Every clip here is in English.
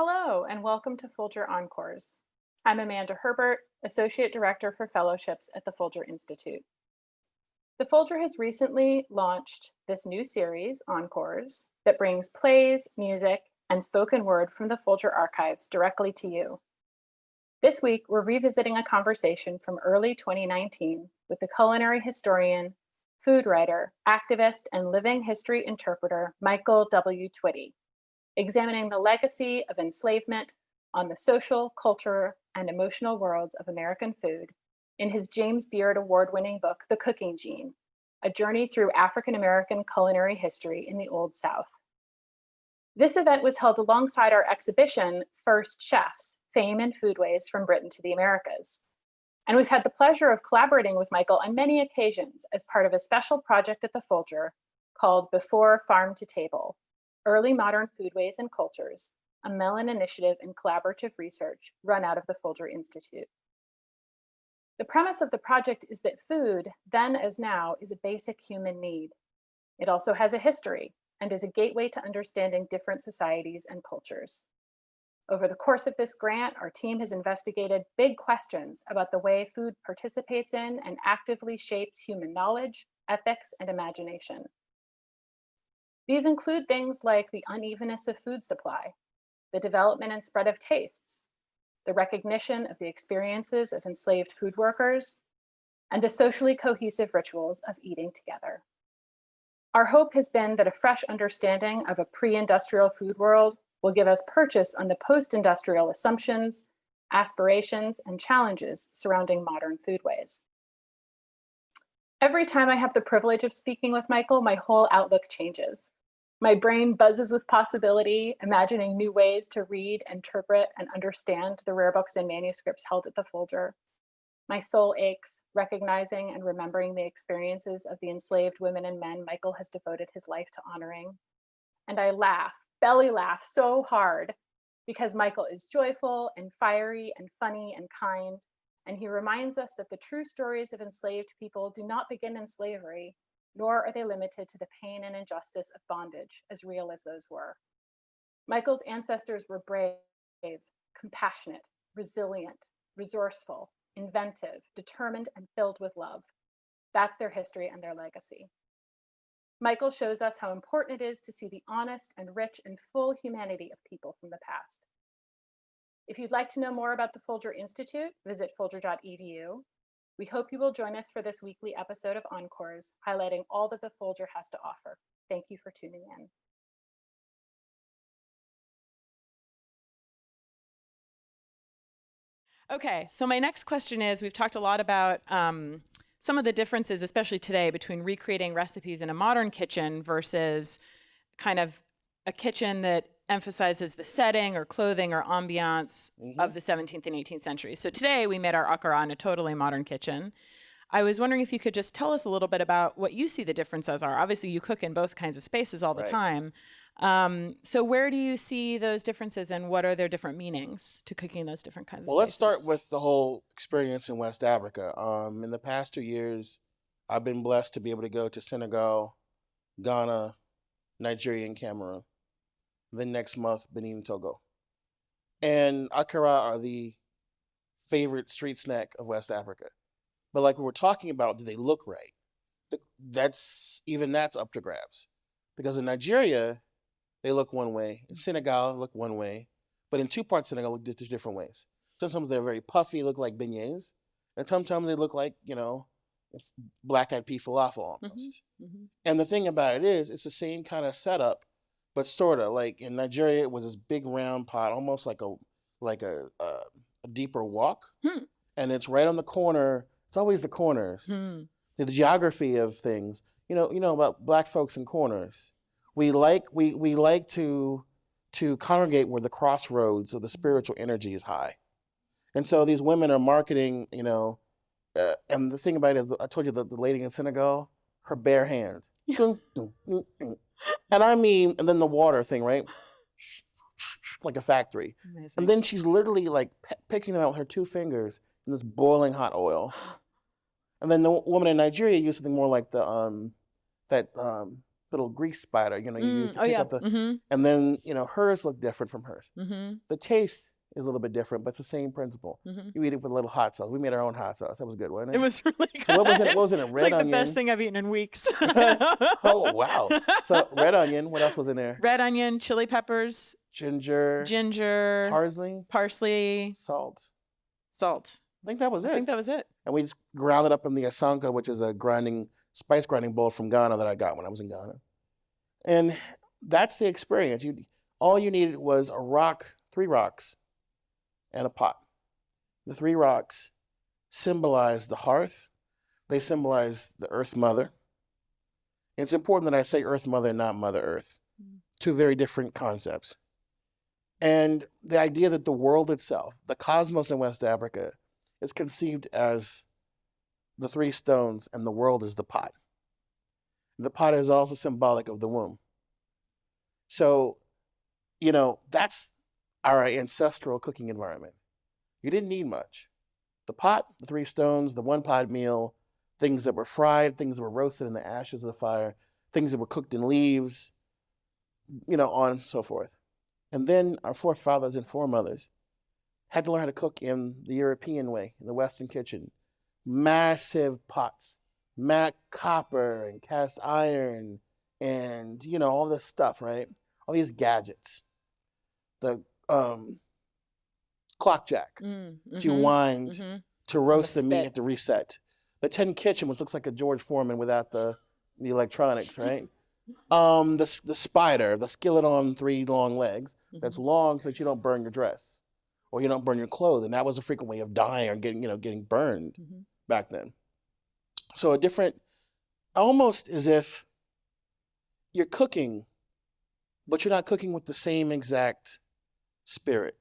Hello, and welcome to Folger Encores. I'm Amanda Herbert, Associate Director for Fellowships at the Folger Institute. The Folger has recently launched this new series, Encores, that brings plays, music, and spoken word from the Folger archives directly to you. This week, we're revisiting a conversation from early 2019 with the culinary historian, food writer, activist, and living history interpreter Michael W. Twitty, examining the legacy of enslavement on the social, culture, and emotional worlds of American food in his James Beard Award-winning book, The Cooking Gene, A Journey Through African American Culinary History in the Old South. This event was held alongside our exhibition, First Chefs, Fame and Foodways from Britain to the Americas. And we've had the pleasure of collaborating with Michael on many occasions as part of a special project at the Folger called Before Farm to Table, Early Modern Foodways and Cultures, a Mellon initiative in collaborative research run out of the Folger Institute. The premise of the project is that food, then as now, is a basic human need. It also has a history and is a gateway to understanding different societies and cultures. Over the course of this grant, our team has investigated big questions about the way food participates in and actively shapes human knowledge, ethics, and imagination. These include things like the unevenness of food supply, the development and spread of tastes, the recognition of the experiences of enslaved food workers, and the socially cohesive rituals of eating together. Our hope has been that a fresh understanding of a pre-industrial food world will give us purchase on the post-industrial assumptions, aspirations, and challenges surrounding modern foodways. Every time I have the privilege of speaking with Michael, my whole outlook changes. My brain buzzes with possibility, imagining new ways to read, interpret, and understand the rare books and manuscripts held at the Folger. My soul aches, recognizing and remembering the experiences of the enslaved women and men Michael has devoted his life to honoring. And I laugh, belly laugh so hard, because Michael is joyful and fiery and funny and kind, and he reminds us that the true stories of enslaved people do not begin in slavery, nor are they limited to the pain and injustice of bondage, as real as those were. Michael's ancestors were brave, compassionate, resilient, resourceful, inventive, determined, and filled with love. That's their history and their legacy. Michael shows us how important it is to see the honest and rich and full humanity of people from the past. If you'd like to know more about the Folger Institute, visit folger.edu. We hope you will join us for this weekly episode of Encores, highlighting all that the Folger has to offer. Thank you for tuning in. Okay, so my next question is, we've talked a lot about some of the differences, especially today, between recreating recipes in a modern kitchen versus kind of a kitchen that emphasizes the setting or clothing or ambiance of the 17th and 18th centuries. So today we made our akara in a totally modern kitchen. I was wondering if you could just tell us a little bit about what you see the differences are. Obviously, you cook in both kinds of spaces all the time. So where do you see those differences, and what are their different meanings to cooking those different kinds of spaces? Well, let's start with the whole experience in West Africa. In the past 2 years, I've been blessed to be able to go to Senegal, Ghana, Nigeria, and Cameroon. Then next month, Benin and Togo. And akara are the favorite street snack of West Africa. But like we were talking about, do they look right? That's up to grabs. Because in Nigeria, they look one way. In Senegal, they look one way. But in two parts of Senegal, look different ways. Sometimes they're very puffy, look like beignets. And sometimes they look like, black-eyed pea falafel almost. And the thing about it is, it's the same kind of setup, but sort of. Like in Nigeria, it was this big round pot, almost like a deeper wok. And it's right on the corner. It's always the corners. The geography of things. You know about black folks in corners. We like to congregate where the crossroads of the spiritual energy is high. And so these women are marketing, and the thing about it is, I told you that the lady in Senegal, her bare hand. And I mean, and then the water thing, right? Like a factory. Amazing. And then she's literally like picking them out with her two fingers in this boiling hot oil. And then the woman in Nigeria used something more like the little grease spider, you use to Oh pick yeah. up the, Mm-hmm. and then, hers look different from hers. Mm-hmm. The taste is a little bit different, but it's the same principle. Mm-hmm. You eat it with a little hot sauce. We made our own hot sauce. That was good, wasn't It it? was really good. So what was in it? What was in it? It's Red like the best onion. thing I've eaten in weeks. Oh, wow. So red onion. What else was in there? Red onion, chili peppers, Ginger, parsley, salt. salt. I think that was I it. think that was it. And we just ground it up in the asanka, which is a spice grinding bowl from Ghana that I got when I was in Ghana. And that's the experience. All you needed was a rock, 3 rocks, and a pot. The 3 rocks symbolize the hearth. They symbolize the Earth Mother. It's important that I say Earth Mother, not Mother Earth. 2 very different concepts. And the idea that the world itself, the cosmos in West Africa, is conceived as the 3 stones and the world is the pot. The pot is also symbolic of the womb. So, that's our ancestral cooking environment. You didn't need much. The pot, the 3 stones, the 1-pot meal, things that were fried, things that were roasted in the ashes of the fire, things that were cooked in leaves, on and so forth. And then our forefathers and foremothers had to learn how to cook in the European way, in the Western kitchen. Massive pots, matte copper and cast iron and, all this stuff, right? All these gadgets. The clock jack to wind to roast the meat at the reset. The tin kitchen, which looks like a George Foreman without the electronics, right? The spider, the skillet on 3 long legs, that's long so that you don't burn your dress or you don't burn your clothes. And that was a frequent way of dying or getting burned back then. So a different, almost as if you're cooking, but you're not cooking with the same exact spirit.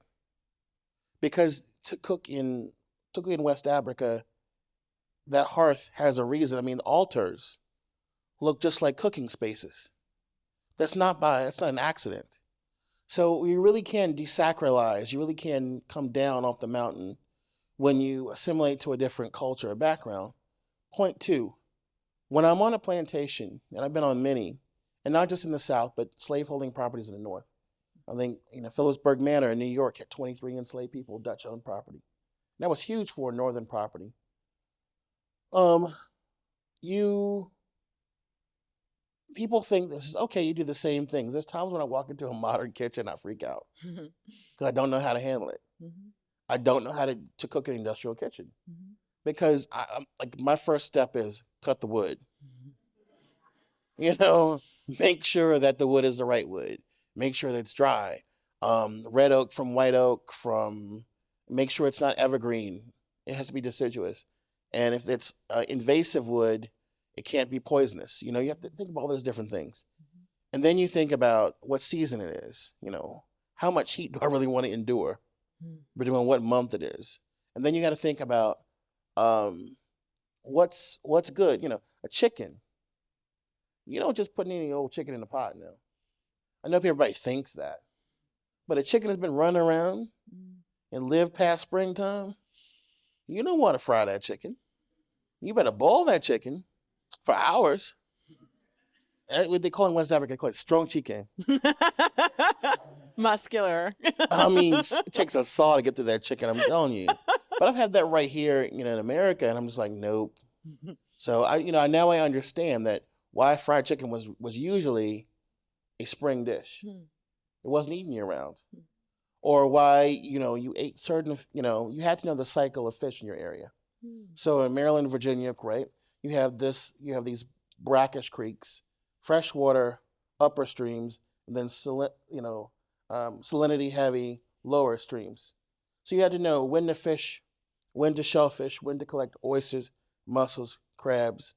Because to cook in West Africa, that hearth has a reason. I mean, the altars look just like cooking spaces. That's not an accident. So you really can desacralize. You really can come down off the mountain when you assimilate to a different culture or background. Point 2, when I'm on a plantation, and I've been on many, and not just in the South, but slaveholding properties in the North. I think, Phillipsburg Manor in New York had 23 enslaved people, Dutch-owned property. And that was huge for Northern property. People think this is okay, you do the same things. There's times when I walk into a modern kitchen, I freak out because I don't know how to handle it. I don't know how to cook an industrial kitchen because my first step is cut the wood. Make sure that the wood is the right wood. Make sure that it's dry. Red oak from white oak, make sure it's not evergreen. It has to be deciduous. And if it's invasive wood, it can't be poisonous. You have to think about all those different things. And then you think about what season it is. How much heat do I really want to endure? Depending on what month it is. And then you got to think about what's good. A chicken. You don't just put any old chicken in a pot now. I know everybody thinks that. But a chicken has been running around and lived past springtime. You don't want to fry that chicken. You better boil that chicken for hours. What they call in West Africa, they call it strong chicken. Muscular. I mean, it takes a saw to get through that chicken, I'm telling you. But I've had that right here, in America, and I'm just like, nope. So now I understand that why fried chicken was usually a spring dish. It wasn't eaten year round. Or why, you ate certain, you had to know the cycle of fish in your area. So in Maryland, Virginia, right, you have these brackish creeks, freshwater upper streams, and then salinity heavy lower streams. So you had to know when to fish, when to shellfish, when to collect oysters, mussels, crabs,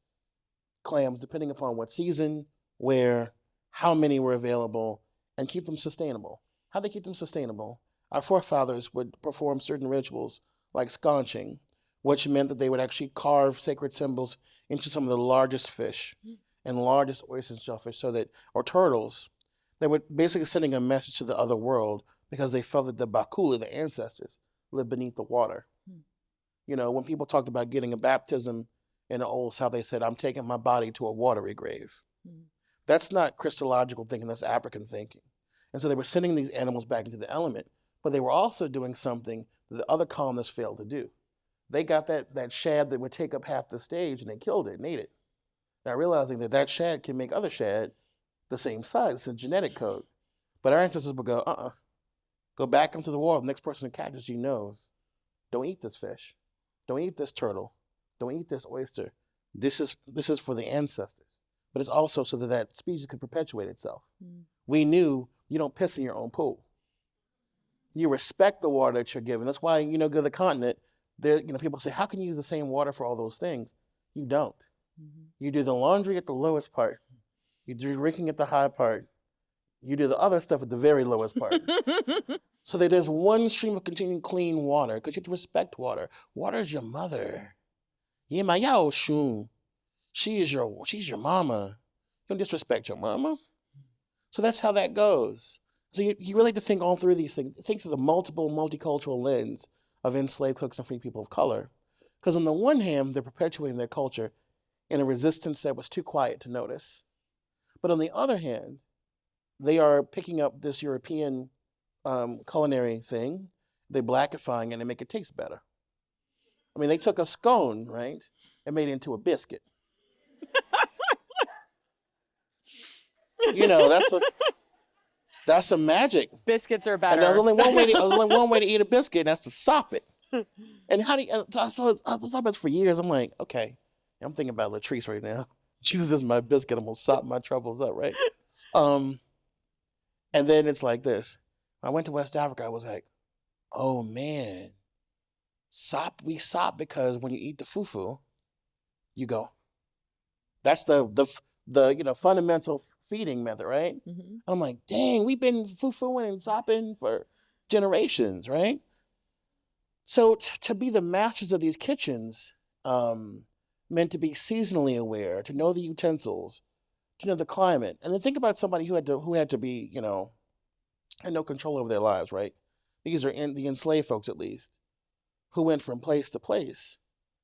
clams, depending upon what season, where, how many were available, and keep them sustainable. How they keep them sustainable? Our forefathers would perform certain rituals like sconching, which meant that they would actually carve sacred symbols into some of the largest fish and largest oysters and shellfish, or turtles. They were basically sending a message to the other world because they felt that the Bakula, the ancestors, lived beneath the water. When people talked about getting a baptism in the Old South, they said, I'm taking my body to a watery grave. That's not Christological thinking, that's African thinking. And so they were sending these animals back into the element, but they were also doing something that the other colonists failed to do. They got that shad that would take up half the stage and they killed it and ate it. Now realizing that shad can make other shad the same size, it's a genetic code. But our ancestors would go, go back into the water. The next person who catches you knows, don't eat this fish. Don't eat this turtle. Don't eat this oyster. This is for the ancestors. But it's also so that species could perpetuate itself. We knew you don't piss in your own pool. You respect the water that you're given. That's why, go to the continent, there, people say, how can you use the same water for all those things? You don't. You do the laundry at the lowest part. You do drinking at the high part. You do the other stuff at the very lowest part. So that there's one stream of continuing clean water, because you have to respect water. Water is your mother. She's your mama. You don't disrespect your mama. So that's how that goes. So you really have to think all through these things. Think through the multicultural lens of enslaved cooks and free people of color. Because on the one hand, they're perpetuating their culture in a resistance that was too quiet to notice. But on the other hand, they are picking up this European culinary thing, they're blackifying it and make it taste better. I mean, they took a scone, right, and made it into a biscuit. That's a magic. Biscuits are better. And there's only one way to eat a biscuit, and that's to sop it. And how do you? So I thought about this for years. I'm like, okay, I'm thinking about Latrice right now. Jesus is my biscuit. I'm gonna sop my troubles up, right? And then it's like this. When I went to West Africa, I was like, oh man, we sop because when you eat the fufu, you go. That's the fundamental feeding method, right? I'm like, dang, we've been fufuing and sopping for generations, right? So to be the masters of these kitchens meant to be seasonally aware, to know the utensils, to know the climate, and then think about somebody who had to be, had no control over their lives, right? These are the enslaved folks, at least, who went from place to place,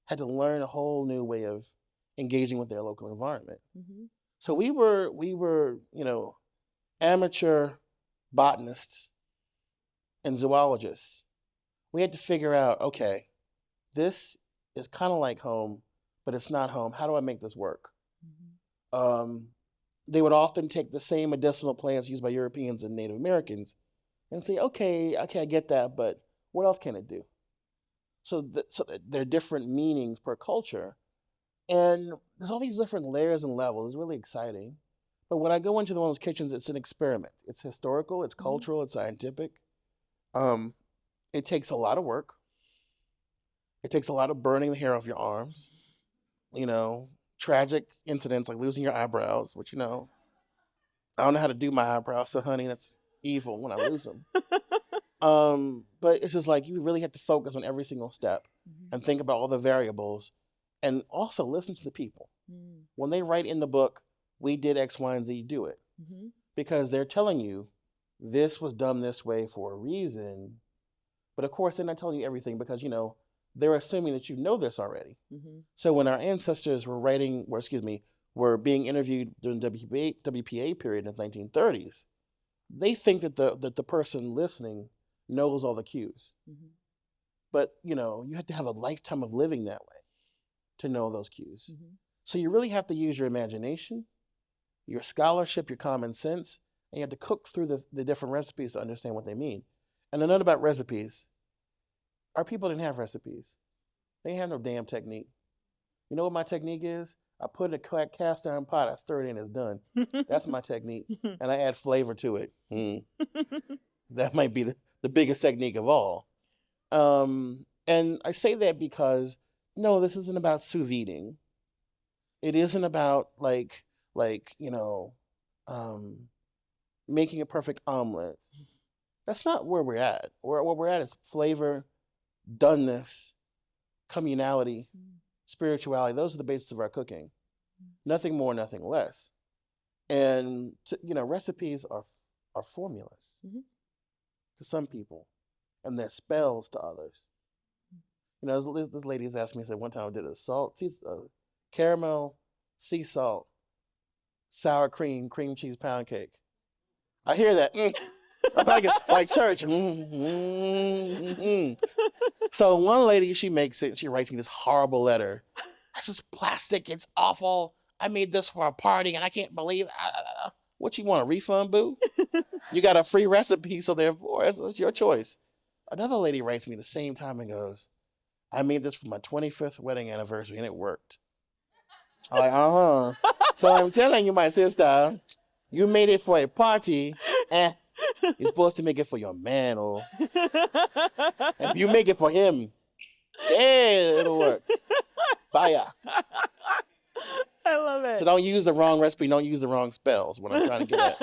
had to learn a whole new way of engaging with their local environment. So we were, amateur botanists and zoologists. We had to figure out, okay, this is kind of like home, but it's not home. How do I make this work? They would often take the same medicinal plants used by Europeans and Native Americans and say, okay, I get that, but what else can it do? So there are different meanings per culture. And there's all these different layers and levels. It's really exciting. But when I go into one of those kitchens, it's an experiment. It's historical, it's cultural, it's scientific. It takes a lot of work. It takes a lot of burning the hair off your arms. Tragic incidents like losing your eyebrows, which, I don't know how to do my eyebrows, so honey, that's evil when I lose them. But it's just like you really have to focus on every single step and think about all the variables and also listen to the people. When they write in the book, we did X, Y, and Z, do it. Because they're telling you this was done this way for a reason. But of course, they're not telling you everything because, they're assuming that you know this already. So when our ancestors were being interviewed during the WPA period in the 1930s, they think that the person listening knows all the cues. But, you have to have a lifetime of living that way to know those cues. So you really have to use your imagination, your scholarship, your common sense, and you have to cook through the different recipes to understand what they mean. And a note about recipes. Our people didn't have recipes. They didn't have no damn technique. You know what my technique is? I put it in a cast iron pot, I stir it in, it's done. That's my technique. And I add flavor to it. That might be the biggest technique of all. And I say that because, no, this isn't about sous videing. It isn't about making a perfect omelet. That's not where we're at. Where we're at is flavor, doneness, communality, spirituality. Those are the basis of our cooking. Nothing more, nothing less. And recipes are formulas to some people, and they're spells to others. This lady has asked me, said one time I did caramel, sea salt, sour cream cheese pound cake. I hear that. Like church. So one lady, she makes it. She writes me this horrible letter. This is plastic. It's awful. I made this for a party, and I can't believe. What you want, a refund, boo? You got a free recipe, so therefore it's your choice. Another lady writes me the same time and goes, I made this for my 25th wedding anniversary, and it worked. I'm like, So I'm telling you, my sister, you made it for a party. You're supposed to make it for your man, or if you make it for him, it'll work. Fire. I love it. So don't use the wrong recipe. Don't use the wrong spells. What I'm trying to get at.